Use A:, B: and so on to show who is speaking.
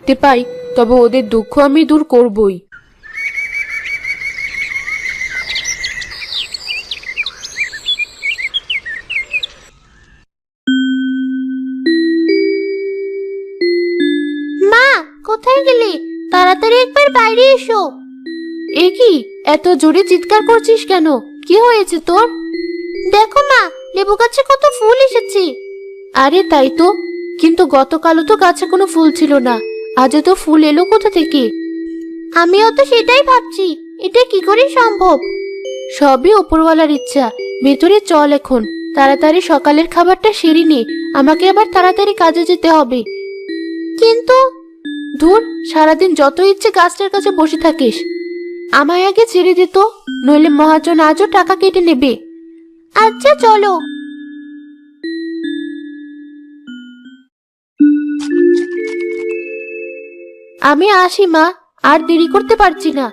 A: দেখতে পাই তবে ওদের দুঃখ আমি দূর করবই।
B: মা, কোথায় গেলে? তাড়াতাড়ি একবার বাইরে এসো।
A: এ কি, এত জোরে চিৎকার করছিস কেন? কি হয়েছে তোর?
B: দেখো মা, লেবু গাছে কত ফুল এসেছে।
A: আরে তাই তো, কিন্তু গতকালও তো গাছে কোনো ফুল ছিল না, আজও তো ফুল এলো কোথা থেকে?
B: আমিও তো সেটাই ভাবছি, এটা কি করে সম্ভব?
A: সবই ওপরওয়ালার ইচ্ছা। ভেতরে চল এখন, তাড়াতাড়ি সকালের খাবারটা সেরে নে, আমাকে আবার তাড়াতাড়ি কাজে যেতে হবে।
B: কিন্তু
A: ধুর, সারাদিন যত ইচ্ছে গাছটার কাছে বসে থাকিস। আমায় আগে ছেড়ে দে তো, নইলে মহাজন আজও টাকা কেটে নেবে।
B: আচ্ছা চলো।
A: আমি আসি মা, আর দেরি করতে পারছি না।